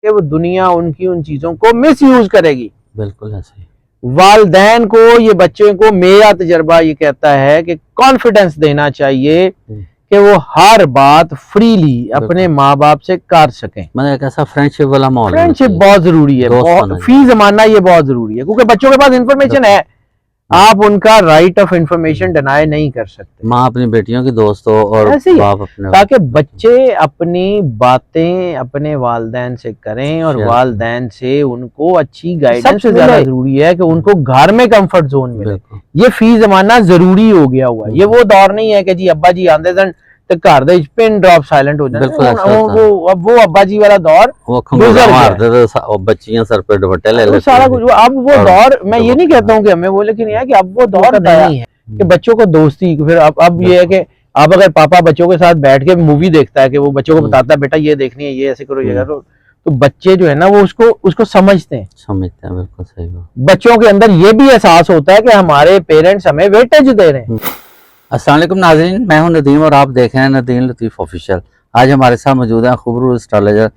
کہ وہ دنیا ان کی ان چیزوں کو مس یوز کرے گی. بالکل ایسے ہی. والدین کو یہ بچے کو میرا تجربہ یہ کہتا ہے کہ کانفیڈنس دینا چاہیے کہ وہ ہر بات فریلی اپنے ماں باپ سے کر سکیں. مطلب ایک ایسا فرینڈشپ والا ماحول. فرینڈشپ بہت ضروری ہے, فی زمانہ یہ بہت ضروری ہے, کیونکہ بچوں کے پاس انفارمیشن ہے, آپ ان کا رائٹ آف انفارمیشن ڈینائی نہیں کر سکتے. ماں اپنی بیٹیوں کی دوست ہو اور باپ اپنے, تاکہ بچے اپنی باتیں اپنے والدین سے کریں اور والدین سے ان کو اچھی گائیڈنس. سب سے زیادہ ضروری ہے کہ ان کو گھر میں کمفرٹ زون ملے. یہ فی زمانہ ضروری ہو گیا ہوا ہے. یہ وہ دور نہیں ہے کہ جی ابا جی آندے سن تو گھر دے پن ڈراپ سائلنٹ ہو جاتے. اب وہ ابا جی والا دور بچیاں سر پہ دوپٹے لے لیتے سارا کچھ. اب وہ دور, میں یہ نہیں کہتا ہوں کہ ہمیں وہ, لیکن یہ ہے کہ اب وہ دور نہیں ہے کہ بچوں کو دوستی. پھر اب یہ ہے کہ اب اگر پاپا بچوں کے ساتھ بیٹھ کے مووی دیکھتا ہے کہ وہ بچوں کو بتاتا ہے بیٹا یہ دیکھنی ہے, یہ ایسے کرو, یہ کرو, تو بچے جو ہے نا وہ اس کو سمجھتے ہیں. بالکل صحیح بات. بچوں کے اندر یہ بھی احساس ہوتا ہے کہ ہمارے پیرنٹس ہمیں ویٹیج دے رہے ہیں. السلام علیکم ناظرین, میں ہوں ندیم اور آپ دیکھ رہے ہیں ندیم لطیف آفیشیل. آج ہمارے ساتھ موجود ہیں خبرو اسٹرالوجر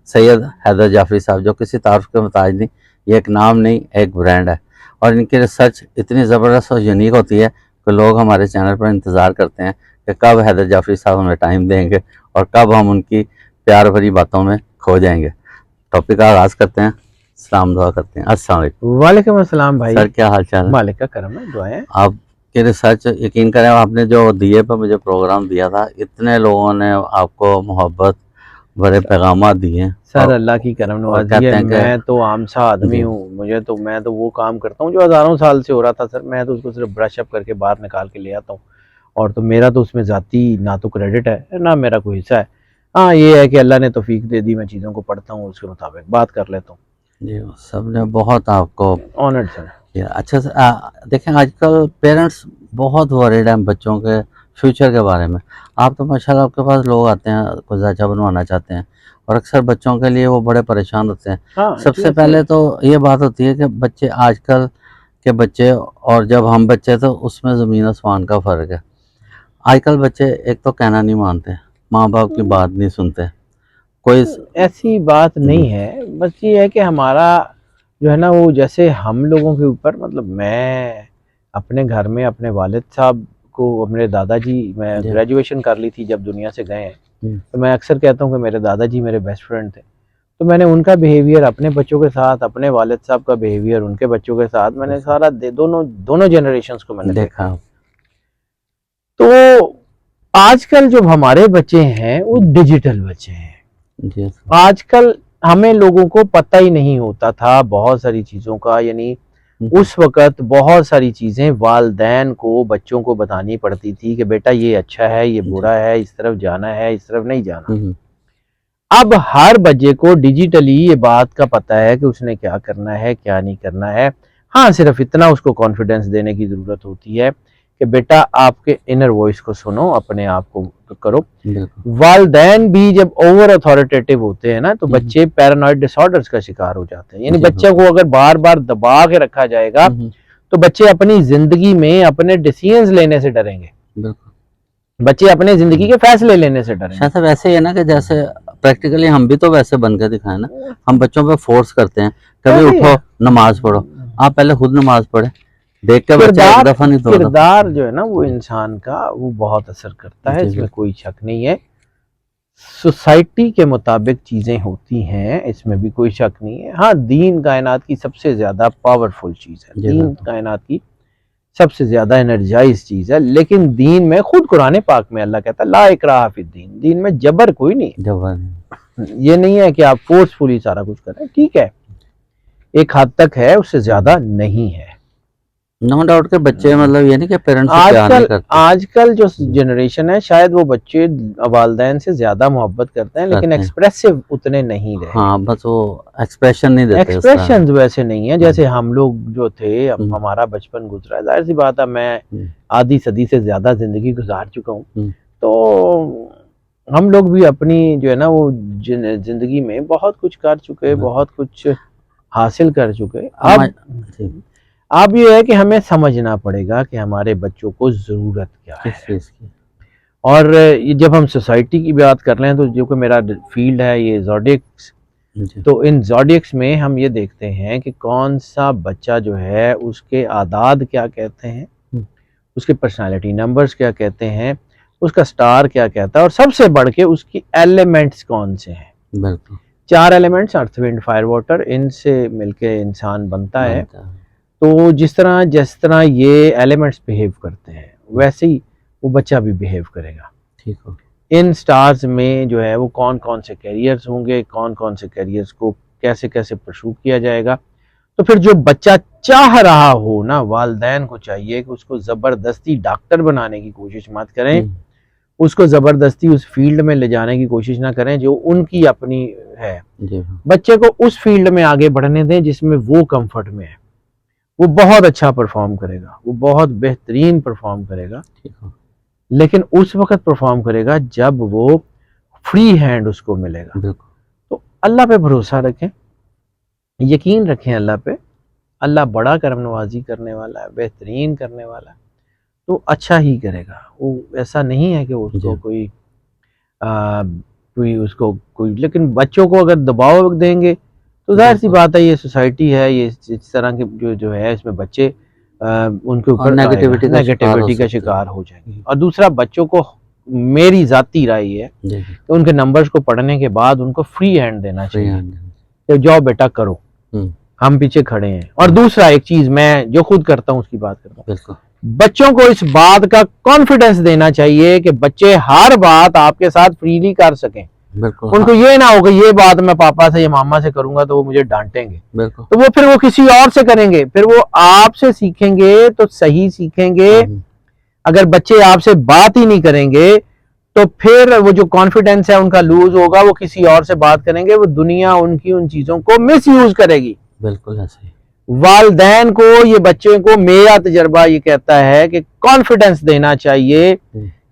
سید حیدر جعفری صاحب, جو کسی تعارف کے محتاج نہیں, یہ ایک نام نہیں ایک برانڈ ہے, اور ان کی ریسرچ اتنی زبردست اور یونیک ہوتی ہے کہ لوگ ہمارے چینل پر انتظار کرتے ہیں کہ کب حیدر جعفری صاحب ہمیں ٹائم دیں گے اور کب ہم ان کی پیار بھری باتوں میں کھو جائیں گے. ٹاپک کا آغاز کرتے ہیں, سلام دعا کرتے ہیں. السلام علیکم. وعلیکم السلام بھائی. سر کیا حال چال ہے؟ مالک کا کرم ہے, دعائیں. آپ کی ریسرچ یقین کریں, آپ نے جو دیے پہ مجھے پروگرام دیا تھا, اتنے لوگوں نے آپ کو محبت بڑے پیغامات دیے ہیں. سر اللہ کی کرم نوازی ہے. میں تو عام سا آدمی ہوں, میں تو وہ کام کرتا ہوں جو ہزاروں سال سے ہو رہا تھا. سر میں تو اس کو صرف برش اپ کر کے باہر نکال کے لے آتا ہوں, اور تو میرا تو اس میں ذاتی نہ تو کریڈٹ ہے نہ میرا کوئی حصہ ہے. ہاں یہ ہے کہ اللہ نے توفیق دے دی, میں چیزوں کو پڑھتا ہوں, اس کے مطابق بات کر لیتا ہوں. جی سب نے بہت آپ کو آنرڈ سر. اچھا سر, دیکھیں آج کل پیرنٹس بہت ورڈ ہیں بچوں کے فیوچر کے بارے میں. آپ تو ماشاءاللہ آپ کے پاس لوگ آتے ہیں کوئی ذائچہ بنوانا چاہتے ہیں, اور اکثر بچوں کے لیے وہ بڑے پریشان ہوتے ہیں. سب سے پہلے تو یہ بات ہوتی ہے کہ بچے, آج کل کے بچے اور جب ہم بچے تھے اس میں زمین آسمان کا فرق ہے. آج کل بچے ایک تو کہنا نہیں مانتے, ماں باپ کی بات نہیں سنتے. کوئی ایسی بات نہیں ہے, بس یہ ہے کہ ہمارا جو ہے نا وہ جیسے ہم لوگوں کے اوپر, مطلب میں اپنے گھر میں اپنے والد صاحب کو, اپنے دادا جی, میں گریجویشن کر لی تھی جب دنیا سے گئے ہیں, تو میں اکثر کہتا ہوں کہ میرے دادا جی میرے بیسٹ فرینڈ تھے. تو میں نے ان کا بیہیویئر اپنے بچوں کے ساتھ, اپنے والد صاحب کا بیہیویئر ان کے بچوں کے ساتھ, میں نے سارا دونوں جنریشنز کو میں نے دیکھا. تو آج کل جو ہمارے بچے ہیں وہ ڈیجیٹل بچے ہیں. آج کل ہمیں لوگوں کو پتہ ہی نہیں ہوتا تھا بہت ساری چیزوں کا, یعنی اس وقت بہت ساری چیزیں والدین کو بچوں کو بتانی پڑتی تھی کہ بیٹا یہ اچھا ہے, یہ برا ہے, اس طرف جانا ہے, اس طرف نہیں جانا. اب ہر بچے کو ڈیجیٹلی یہ بات کا پتہ ہے کہ اس نے کیا کرنا ہے کیا نہیں کرنا ہے. ہاں صرف اتنا اس کو کانفیڈنس دینے کی ضرورت ہوتی ہے کہ بیٹا آپ کے انر وائس کو سنو, اپنے آپ کو کرو. والدین بھی جب اوور اتھارٹیٹیو ہوتے ہیں نا تو بچے پیرانوئڈ ڈس آرڈرز کا شکار ہو جاتے ہیں. یعنی بچے کو اگر بار بار دبا کے رکھا جائے گا تو بچے اپنی زندگی میں اپنے ڈیسیژنز لینے سے ڈریں گے, بچے اپنے زندگی کے فیصلے لینے سے ڈریں گے. ویسے ہے نا کہ جیسے پریکٹیکلی ہم بھی تو ویسے بن کے دکھائیں نا, ہم بچوں پہ فورس کرتے ہیں, کبھی اٹھو نماز پڑھو, آپ پہلے خود نماز پڑھیں, دیکھ کے بچہ ایک دفعہ نہیں, کردار جو ہے نا وہ انسان کا وہ بہت اثر کرتا ہے, اس میں کوئی شک نہیں ہے. سوسائٹی کے مطابق چیزیں ہوتی ہیں, اس میں بھی کوئی شک نہیں ہے. ہاں دین کائنات کی سب سے زیادہ پاورفل چیز ہے, دین کائنات کی سب سے زیادہ انرجائز چیز ہے, لیکن دین میں خود قرآن پاک میں اللہ کہتا ہے لا اکراہ فی الدین, دین میں جبر کوئی نہیں. یہ نہیں ہے کہ آپ فورسفلی سارا کچھ کریں, ٹھیک ہے ایک حد تک ہے, اس سے زیادہ نہیں ہے. نو ڈاؤٹ کے بچے مطلب یہ نہیں کہ پیرنٹس سے پیار نہیں کرتے. آج کل جو جنریشن ہے شاید وہ بچے والدین سے زیادہ محبت کرتے ہیں لیکن ایکسپریسو اتنے نہیں رہے. ہاں بس وہ ایکسپریشن نہیں دیتے, ایکسپریشن ویسے نہیں ہیں جیسے ہم لوگ جو تھے. ہمارا بچپن گزرا ہے, ظاہر سی بات ہے میں آدھی صدی سے زیادہ زندگی گزار چکا ہوں, تو ہم لوگ بھی اپنی جو ہے نا وہ زندگی میں بہت کچھ کر چکے, بہت کچھ حاصل کر چکے. اب یہ ہے کہ ہمیں سمجھنا پڑے گا کہ ہمارے بچوں کو ضرورت کیا ہے. اور جب ہم سوسائٹی کی بات کر رہے ہیں تو جو کہ میرا فیلڈ ہے یہ زوڈیکس, جی تو ان زوڈیکس میں ہم یہ دیکھتے ہیں کہ کون سا بچہ جو ہے اس کے اعداد کیا کہتے ہیں، اس کے پرسنالٹی نمبرز کیا کہتے ہیں، اس کا سٹار کیا کہتا ہے، اور سب سے بڑھ کے اس کی ایلیمنٹس کون سے ہیں۔ بالکل 4 ایلیمنٹس ارتھ ونڈ فائر واٹر، ان سے مل کے انسان بنتا ہے۔ بنتا ہے۔ تو جس طرح یہ ایلیمنٹس بیہیو کرتے ہیں ویسے ہی وہ بچہ بھی بیہیو کرے گا۔ ٹھیک ہو ان سٹارز میں جو ہے وہ کون کون سے کیریئرز ہوں گے، کون کون سے کیریئرز کو کیسے کیسے پرسو کیا جائے گا۔ تو پھر جو بچہ چاہ رہا ہو نا، والدین کو چاہیے کہ اس کو زبردستی ڈاکٹر بنانے کی کوشش مت کریں، اس کو زبردستی اس فیلڈ میں لے جانے کی کوشش نہ کریں جو ان کی اپنی ہے۔ جی بچے کو اس فیلڈ میں آگے بڑھنے دیں جس میں وہ کمفرٹ میں ہے، وہ بہت اچھا پرفارم کرے گا، وہ بہت بہترین پرفارم کرے گا، ٹھیک ہو لیکن اس وقت پرفارم کرے گا جب وہ فری ہینڈ اس کو ملے گا۔ بالکل تو اللہ پہ بھروسہ رکھیں، یقین رکھیں اللہ پہ، اللہ بڑا کرم نوازی کرنے والا ہے، بہترین کرنے والا ہے، تو اچھا ہی کرے گا۔ وہ ایسا نہیں ہے کہ اس کو کوئی لیکن بچوں کو اگر دباؤ دیں گے تو ظاہر سی بات ہے، یہ سوسائٹی ہے، یہ اس طرح کے جو ہے اس میں بچے ان کے اوپر نیگیٹیوٹی کا شکار ہو جائیں گے۔ اور دوسرا، بچوں کو میری ذاتی رائے یہ ہے کہ ان کے نمبرز کو پڑھنے کے بعد ان کو فری ہینڈ دینا چاہیے کہ جاؤ بیٹا کرو، ہم پیچھے کھڑے ہیں۔ اور دوسرا ایک چیز میں جو خود کرتا ہوں اس کی بات کرتا ہوں، بالکل بچوں کو اس بات کا کانفیڈنس دینا چاہیے کہ بچے ہر بات آپ کے ساتھ فریلی کر سکیں۔ بالکل ان کو یہ نہ ہو کہ یہ بات میں پاپا سے یا ماما سے کروں گا تو وہ مجھے ڈانٹیں گے، بالکل تو وہ پھر وہ کسی اور سے کریں گے، پھر وہ آپ سے سیکھیں گے تو صحیح سیکھیں گے۔ اگر بچے آپ سے بات ہی نہیں کریں گے تو پھر وہ جو کانفیڈنس ہے ان کا لوز ہوگا، وہ کسی اور سے بات کریں گے، وہ دنیا ان کی ان چیزوں کو مس یوز کرے گی۔ بالکل ایسے ہی والدین کو یہ بچے کو، میرا تجربہ یہ کہتا ہے کہ کانفیڈنس دینا چاہیے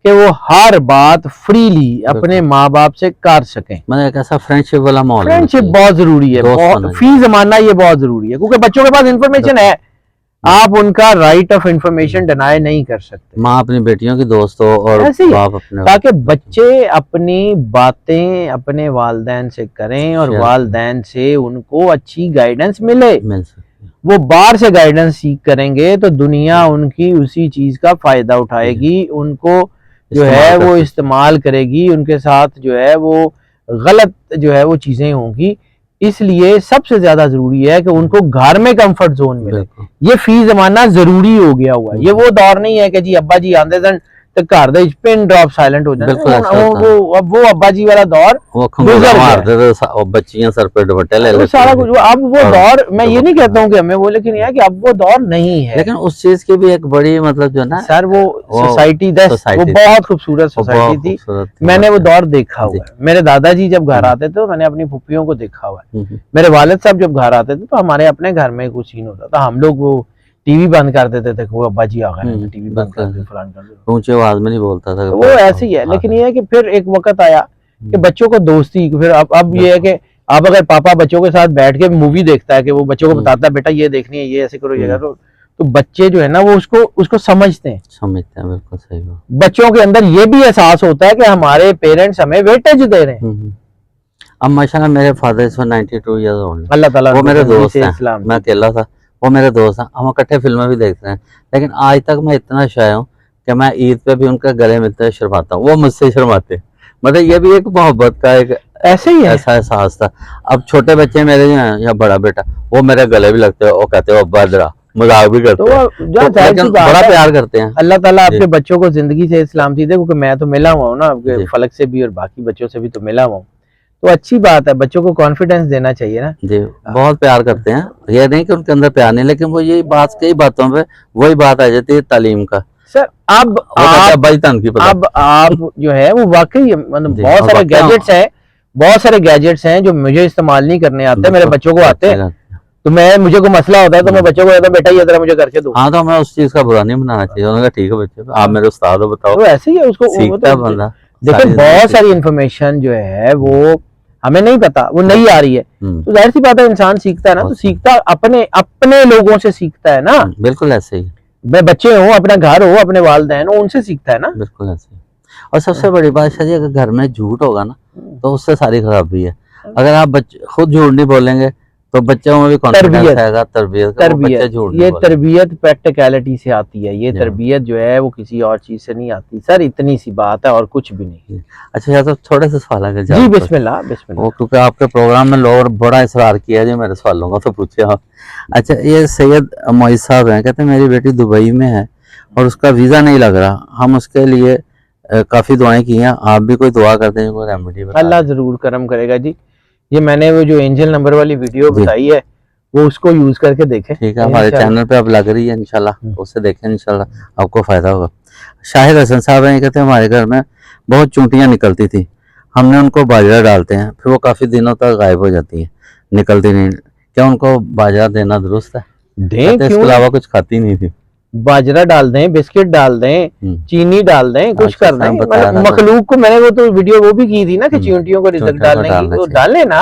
کہ وہ ہر بات فریلی اپنے ماں باپ سے کر سکیں۔ مطلب ایک ایسا فرینڈشپ والا ماحول، فرینڈشپ بہت ضروری ہے، فی زمانہ یہ بہت ضروری ہے، کیونکہ بچوں کے پاس انفارمیشن ہے، آپ ان کا رائٹ آف انفارمیشن ڈینائی نہیں کر سکتے۔ ماں اپنی بیٹیوں کی دوست ہو اور باپ اپنے، تاکہ بچے اپنی باتیں اپنے والدین سے کریں اور والدین سے ان کو اچھی گائیڈنس ملے۔ مل سکتے وہ باہر سے گائیڈنس سیکھ کریں گے تو دنیا ان کی اسی چیز کا فائدہ اٹھائے گی، ان کو جو ہے وہ استعمال کرے گی، ان کے ساتھ جو ہے وہ غلط جو ہے وہ چیزیں ہوں گی۔ اس لیے سب سے زیادہ ضروری ہے کہ ان کو گھر میں کمفرٹ زون ملے۔ یہ فی زمانہ ضروری ہو گیا ہوا ہے، یہ وہ دور نہیں ہے کہ جی ابا جی آندے سن تو گھر دے پن ڈراپ سائلنٹ ہو جائے، وہ ابا جی والا دور بچیاں سر پہ دوپٹے لے لیتے سارا کچھ، اب وہ دور، میں یہ نہیں کہتا ہوں کہ ہمیں وہ، لیکن یہ ہے کہ اب وہ دور نہیں ہے۔ لیکن اس چیز کی بھی ایک بڑی مطلب جو نا سر وہ سوسائٹی وہ بہت خوبصورت سوسائٹی تھی، میں نے وہ دور دیکھا ہوا ہے۔ میرے دادا جی جب گھر آتے تھے میں نے اپنی پھوپھیوں کو دیکھا ہوا ہے، میرے والد صاحب جب گھر آتے تھے تو ہمارے اپنے گھر میں کچھ سین ہوتا تھا، ہم لوگ وہ ٹی وی بند کر دیتے تھے، وہ ابا جی آ گئے ٹی وی بند کر دے، فلان کر دے، اونچی آواز میں نہیں بولتا تھا، وہ ایسے ہی ہے۔ لیکن یہ ہے کہ پھر ایک وقت آیا کہ بچوں کو دوستی، پھر اب یہ ہے کہ اب اگر پاپا بچوں کے ساتھ بیٹھ کے مووی دیکھتا ہے کہ وہ بچوں کو بتاتا ہے بیٹا یہ دیکھنی ہے، یہ ایسے کرو، یہ کرو، تو بچے جو ہے نا وہ اس کو سمجھتے ہیں۔ بالکل صحیح بات۔ بچوں کے اندر یہ بھی احساس ہوتا ہے کہ ہمارے پیرنٹس ہمیں ویٹیج دے رہے ہیں۔ اب ماشاءاللہ میرے فادر اس وقت 92 ایئرز اولڈ، اللہ تعالیٰ وہ میرے دوست ہیں، میں اکیلا تھا، وہ میرے دوست ہیں، ہم اکٹھے فلمیں بھی دیکھتے ہیں، لیکن آج تک میں اتنا شائع ہوں کہ میں عید پہ بھی ان کے گلے ملتے ہوئے شرماتا ہوں، وہ مجھ سے شرماتے ہیں۔ مطلب یہ بھی ایک محبت کا ایک ایسے ہی ایسا احساس تھا۔ اب چھوٹے بچے میرے جو ہیں یا بڑا بیٹا، وہ میرے گلے بھی لگتے ہیں، وہ کہتے ہیں ابا ادرا، مذاق بھی کرتے ہیں، لیکن بڑا پیار کرتے ہیں۔ اللہ تعالیٰ آپ کے بچوں کو زندگی سے سلامتی دے، کیونکہ میں تو ملا ہوا ہوں نا فلک سے بھی اور باقی بچوں سے بھی تو ملا ہوا ہوں، تو اچھی بات ہے، بچوں کو کانفیڈنس دینا چاہیے نا۔ جی بہت پیار کرتے ہیں، یہ نہیں کہ ان کے اندر پیار نہیں، لیکن وہ یہی بات، کئی باتوں پہ وہی بات آ جاتی ہے تعلیم کا۔ سر اب آپ جو ہے وہ واقعی بہت سارے گیجٹس ہیں جو مجھے استعمال نہیں کرنے آتے، میرے بچوں کو آتے ہیں، تو مجھے کوئی مسئلہ ہوتا ہے تو میں بچوں کو کہتا ہوں بیٹا یہ ذرا مجھے کر کے دو۔ ہاں تو ہمیں اس چیز کا برا نہیں بنانا چاہیے، انہوں نے کہا ٹھیک ہے بچے آپ میرے استاد ہو، بتاؤ، تو ایسے ہی ہے، اس کو سیکھتا ہے بندہ۔ دیکھیں بہت ساری انفارمیشن جو ہے وہ ہمیں نہیں پتا، وہ نہیں آ رہی ہے، تو ظاہر سی بات ہے انسان سیکھتا ہے نا، تو سیکھتا اپنے لوگوں سے سیکھتا ہے نا۔ بالکل ایسے ہی، بچے ہوں، اپنا گھر ہو، اپنے والدین ہو، ان سے سیکھتا ہے نا۔ بالکل ایسے ہی۔ اور سب سے بڑی بات شاید اگر گھر میں جھوٹ ہوگا نا تو اس سے ساری خرابی ہے۔ اگر آپ خود جھوٹ نہیں بولیں گے تو بچوں میں بھی کانفیڈنس آئے گا، تربیت کا، وہ بچہ جھوٹ نہیں یہ بولے گا۔ تربیت پریکٹیکلٹی سے آتی ہے، یہ تربیت جو ہے وہ کسی اور چیز سے نہیں آتی سر، اتنی سی بات ہے اور کچھ بھی نہیں۔ اچھا یا تو تھوڑے سے سوال ہے جی بسم اللہ بسم اللہ۔ وہ کیونکہ آپ کے پروگرام میں لوگ بڑا اصرار کیا ہے جی میرے سوالوں کا، تو پوچھے آپ۔ اچھا یہ سید معیز صاحب ہیں، کہتے ہیں میری بیٹی دبئی میں ہے اور اس کا ویزا نہیں لگ رہا، ہم اس کے لیے کافی دعائیں کی ہیں، آپ بھی کوئی دعا کرتے ہیں، کوئی ریمیڈی بتا دیں۔ اللہ ضرور کرم کرے گا جی۔ یہ میں نے وہ جو اینجل نمبر والی ویڈیو بتائی ہے وہ اس کو یوز کر کے دیکھیں، ٹھیک ہے، ہمارے چینل پہ اب لگ رہی ہے انشاءاللہ، اس سے دیکھیں انشاءاللہ آپ کو فائدہ ہوگا۔ شاہد حسن صاحب ہیں، کہتے ہیں ہمارے گھر میں بہت چونٹیاں نکلتی تھی، ہم نے ان کو باجرہ ڈالتے ہیں، پھر وہ کافی دنوں تک غائب ہو جاتی ہیں، نکلتی نہیں، کیا ان کو باجرہ دینا درست ہے؟ دیں، اس کے علاوہ کچھ کھاتی نہیں تھی۔ باجرہ ڈال دیں، بسکٹ ڈال دیں، چینی ڈال دیں، کچھ کر دیں، مخلوق کو، میں نے وہ تو ویڈیو وہ بھی کی تھی نا کہ چونٹیوں کو رزق ڈالنے کی، وہ ڈالیں نا،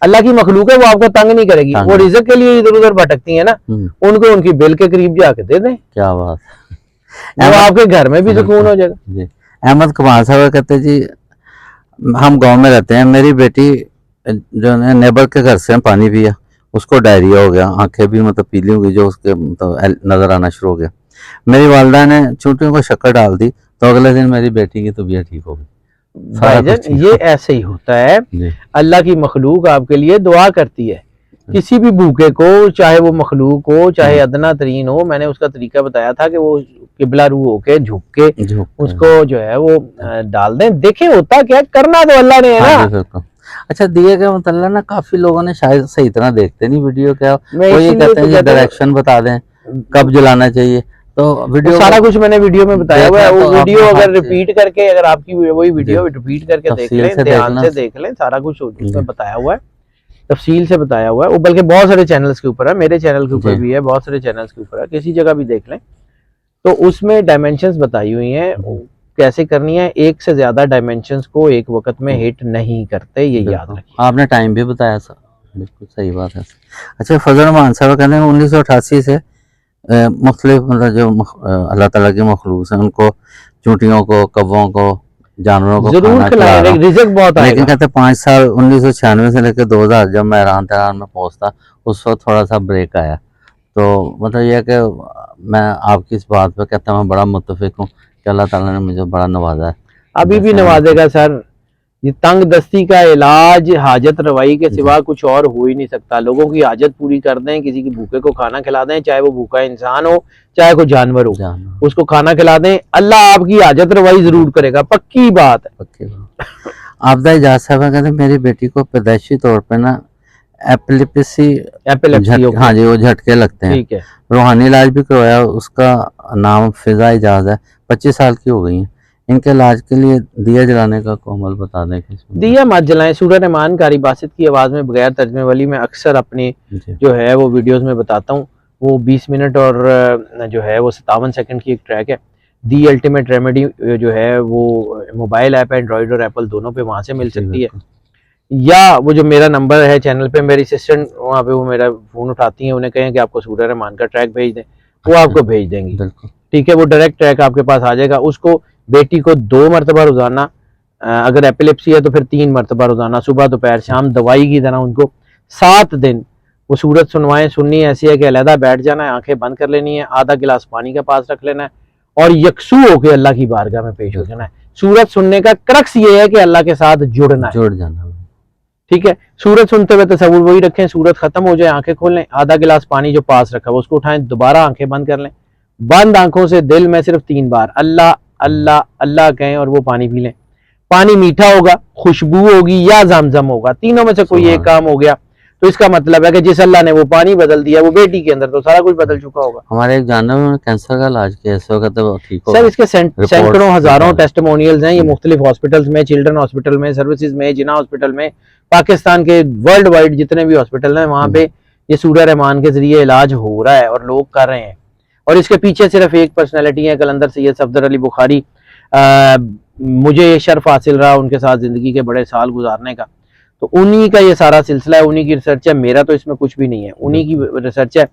اللہ کی مخلوق ہے، وہ آپ کو تنگ نہیں کرے گی، وہ رزق کے لیے ادھر ادھر بھٹکتی ہیں نا، ان کو ان کی بل کے قریب جا کے دے دیں، کیا بات، وہ آپ کے گھر میں بھی سکون ہو جائے گا۔ جی احمد کمال صاحب کہتے ہیں جی ہم گاؤں میں رہتے ہیں، میری بیٹی جو ہے نیبر کے گھر سے پانی پیا، اس کو ڈائریا ہو گیا، آنکھیں بھی مطلب پیلی ہو گئی، جو اس کے نظر آنا شروع ہو گیا، میری والدہ نے چونٹیوں کو شکر ڈال دی تو اگلے دن میری بیٹی کی طبیعت ٹھیک ہو گئی۔ بھائی جان یہ ایسے ہی ہوتا ہے، اللہ کی مخلوق آپ کے لیے دعا کرتی ہے، کسی بھی بھوکے کو، چاہے وہ مخلوق ہو چاہے ادنا ترین ہو، میں نے اس کا طریقہ بتایا تھا کہ وہ قبلہ رو ہو کے جھک کے اس کو جو ہے وہ ڈال دیں، دیکھیں ہوتا کیا، کرنا تو اللہ نے ہے نا۔ اچھا دیے گئے مطلب نا کافی لوگوں نے شاید صحیح طرح دیکھتے نہیں ویڈیو، کیا وہ یہ کہتے ہیں ڈائریکشن بتا دیں کب جلانا چاہیے، تو ویڈیو سارا کچھ میں نے ویڈیو میں بتایا ہوا ہے، وہ ویڈیو اگر ریپیٹ کر کے، اگر آپ کی وہی ویڈیو ریپیٹ کر کے دیکھ لیں، دھیان سے دیکھ لیں، سارا کچھ اس میں بتایا ہوا ہے، تفصیل سے بتایا ہوا ہے، وہ بلکہ بہت سارے چینلز کے اوپر ہے، میرے چینل کے اوپر بھی ہے، بہت سارے چینلز کے اوپر ہے، کسی جگہ بھی دیکھ لیں تو اس میں ڈائمینشنز بتائی ہوئی ہیں کیسے کرنی ہے، ایک سے زیادہ ڈائمینشنز کو ایک وقت میں ہٹ نہیں کرتے، یہ یاد رکھیں۔ آپ نے ٹائم بھی بتایا سر، بالکل صحیح بات ہے۔ اچھا فضل رحمان صاحب کہتے ہیں 1988 سے مختلف مطلب جو اللہ تعالیٰ کی مخلوق ہیں ان کو، چونٹیوں کو، کبوں کو، جانوروں کو ضرور کھلائیں، رزق بہت آئے گا، لیکن کہتے ہیں 5 سال 1996 سے لے کے 2000 جب میں ایران تہران میں پہنچتا اس وقت تھوڑا سا بریک آیا، تو مطلب یہ ہے کہ میں آپ کی اس بات پہ کہتا ہوں میں بڑا متفق ہوں کہ اللہ تعالیٰ نے مجھے بڑا نوازا ہے، ابھی بھی نوازے گا سر۔ یہ تنگ دستی کا علاج حاجت روائی کے سوا کچھ اور ہو ہی نہیں سکتا، لوگوں کی حاجت پوری کر دیں، کسی کی بھوکے کو کھانا کھلا دیں، چاہے وہ بھوکا انسان ہو چاہے کوئی جانور ہو، اس کو کھانا کھلا دیں، اللہ آپ کی حاجت روائی ضرور کرے گا، پکی بات ہے۔ پکی بات۔ آفدہ اجاز صاحب کہتے ہیں میری بیٹی کو پیدائشی طور پہ نا ایپلیپسی، ہاں جی وہ جھٹکے لگتے ہیں، روحانی علاج بھی کروایا، اس کا نام فضا اجاز ہے، 25 سال کی ہو گئی ہیں، ان کے علاج کے لیے دیا جلانے کا کو عمل بتا دیں۔ دیا مت جلائیں، سورہ رحمان قاری باسط کی آواز میں بغیر ترجمے والی میں اکثر اپنی جو ہے وہ ویڈیوز میں بتاتا ہوں، وہ 20 منٹ اور جو ہے وہ 57 سیکنڈ کی ایک ٹریک ہے، دی الٹیمیٹ ریمیڈی جو ہے وہ موبائل ایپ ہے، اینڈرائیڈ اور ایپل دونوں پہ وہاں سے مل سکتی ہے، یا وہ جو میرا نمبر ہے چینل پہ، میری اسسٹنٹ وہاں پہ وہ میرا فون اٹھاتی ہیں، انہیں کہیں کہ آپ کو سورہ رحمان کا ٹریک بھیج دیں، وہ آپ کو بھیج دیں گی، ٹھیک ہے، وہ ڈائریکٹ ٹریک آپ کے پاس آ جائے گا، اس کو بیٹی کو 2 مرتبہ روزانہ، اگر ایپیلیپسی ہے تو پھر 3 مرتبہ روزانہ، صبح دوپہر شام، دوائی کی طرح ان کو 7 دن وہ سورت سنوائیں، سننی ایسی ہے کہ علیحدہ بیٹھ جانا ہے، آنکھیں بند کر لینی ہے، آدھا گلاس پانی کے پاس رکھ لینا ہے اور یکسو ہو کے اللہ کی بارگاہ میں پیش ہو جانا ہے۔ سورت سننے کا کرکس یہ ہے کہ اللہ کے ساتھ جڑنا ہے، جڑ جانا، ٹھیک ہے، سورت سنتے ہوئے تصور وہی رکھیں، سورت ختم ہو جائے آنکھیں کھول لیں، آدھا گلاس پانی جو پاس رکھا وہ اس کو اٹھائیں، دوبارہ آنکھیں بند کر لیں، بند آنکھوں سے دل میں صرف 3 بار اللہ اللہ اللہ کہیں اور وہ پانی پی لیں، پانی میٹھا ہوگا، خوشبو ہوگی یا زمزم ہوگا، تینوں میں سے کوئی ایک کام ہو گیا تو اس کا مطلب ہے کہ جس اللہ نے وہ پانی بدل دیا وہ بیٹی کے اندر تو سارا کچھ بدل چکا ہوگا۔ ہمارے ایک جاننے میں کینسر کا علاج کیا اس وقت وہ ٹھیک ہو سر اس کے سینکڑوں ہزاروں ٹیسٹیمونیلز ہیں، یہ مختلف ہاسپٹلز میں، چلڈرن ہاسپٹل میں، سروسز میں، جناح ہاسپٹل میں، پاکستان کے ورلڈ وائڈ جتنے بھی ہاسپٹل ہیں وہاں پہ یہ سورہ رحمان کے ذریعے علاج ہو رہا ہے اور لوگ کر رہے ہیں، اور اس کے پیچھے صرف ایک پرسنالٹی ہے قلندر سید صفدر علی بخاری، مجھے یہ شرف حاصل رہا ان کے ساتھ زندگی کے بڑے سال گزارنے کا، تو انہی کا یہ سارا سلسلہ ہے، انہی کی ریسرچ ہے، میرا تو اس میں کچھ بھی نہیں ہے، انہی کی ریسرچ ہے،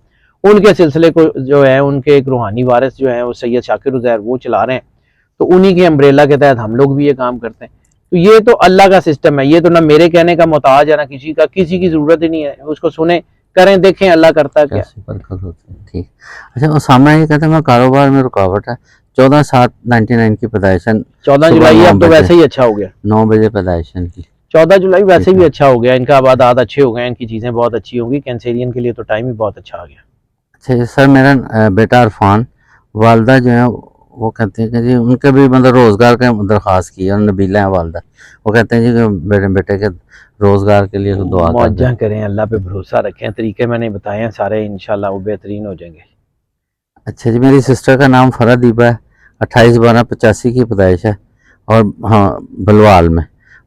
ان کے سلسلے کو جو ہے ان کے ایک روحانی وارث جو ہیں وہ سید شاکر عزیر وہ چلا رہے ہیں، تو انہی کے امبریلا کے تحت ہم لوگ بھی یہ کام کرتے ہیں، تو یہ تو اللہ کا سسٹم ہے, یہ تو نہ میرے کہنے کا محتاج ہے نہ کسی کا, کسی کی ضرورت ہی نہیں ہے, اس کو سنیں کریں دیکھیں اللہ کرتا ہے کیا. کیسی برکت ہوتی ہے. ٹھیک. اچھا اسامہ یہ کہتے ہیں میں کاروبار میں رکاوٹ ہے. 14/7/99 کی پیدائش ہے. 14 صبح جولائی 9 اب تو بجے. ویسے ہی اچھا ہو گیا. 9 بجے پیدائش ہے ان کی. 14 جولائی ویسے ٹھیک بھی ہے. اچھا ہو گیا, ان کا آبادات اچھے ہو گئے, ان کی چیزیں بہت اچھی ہوں گی. کینسیرین کے لیے تو ٹائم ہی بہت اچھا آ گیا. اچھا سر میرا بیٹا عرفان, والدہ جو ہیں وہ کہتے ہیں کہ جی ان کے بھی مطلب روزگار کا درخواست کی ہے, اور نبیلہ ہیں والدہ, وہ کہتے ہیں جی کہ میرے بیٹے کے روزگار کے لیے دعا کر دیں. معجزہ کریں, اللہ پہ بھروسہ رکھیں, طریقے میں نے بتائے ہیں سارے, انشاءاللہ وہ بہترین ہو جائیں گے. اچھا جی میری سسٹر کا نام فرح دیبا ہے, 28/12/85 کی پیدائش ہے, اور ہاں بلوال میں.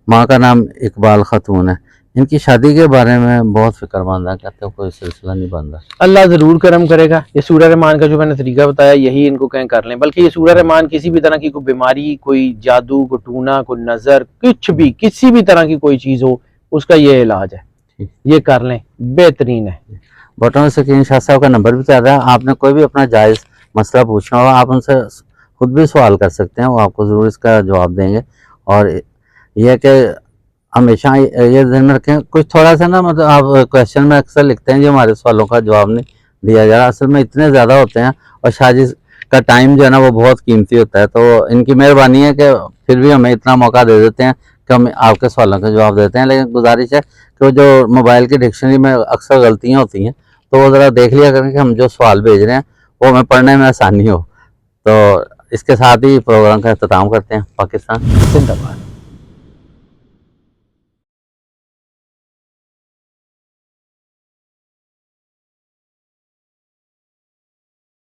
ماں کا نام اقبال خاتون ہے. ان کی شادی کے بارے میں بہت فکر مند ہے, کہتے ہیں کوئی سلسلہ نہیں بن رہا. اللہ ضرور کرم کرے گا. یہ سورہ رحمان کا جو میں نے طریقہ بتایا یہی ان کو کہیں کر لیں. بلکہ یہ سورہ رحمان کسی بھی طرح کی کوئی بیماری, کوئی جادو, کوئی ٹونا, کوئی نظر, کچھ بھی کسی بھی طرح کی کوئی چیز ہو, اس کا یہ علاج ہے, یہ کر لیں, بہترین ہے. بٹوں میں سکین شاہ صاحب کا نمبر بھی چل رہا ہے, آپ نے کوئی بھی اپنا جائز مسئلہ پوچھنا ہو آپ ان سے خود بھی سوال کر سکتے ہیں, وہ آپ کو ضرور اس کا جواب دیں گے. اور یہ کہ ہمیشہ یہ ذہن میں رکھیں, کچھ تھوڑا سا نا مطلب آپ کویشچن میں اکثر لکھتے ہیں جو ہمارے سوالوں کا جواب نہیں دیا جا رہا, اصل میں اتنے زیادہ ہوتے ہیں, اور شاہ جی کا ٹائم جو ہے نا وہ بہت قیمتی ہوتا ہے, تو ان کی مہربانی ہے کہ پھر بھی ہمیں اتنا موقع دے دیتے ہیں کہ ہم آپ کے سوالوں کا جواب دیتے ہیں. لیکن گزارش ہے کہ وہ جو موبائل کی ڈکشنری میں اکثر غلطیاں ہوتی ہیں تو وہ ذرا دیکھ لیا کریں کہ ہم جو سوال بھیج رہے ہیں وہ ہمیں پڑھنے میں آسانی ہو. تو اس کے ساتھ ہی پروگرام کا اختتام کرتے ہیں. پاکستان زندہ باد.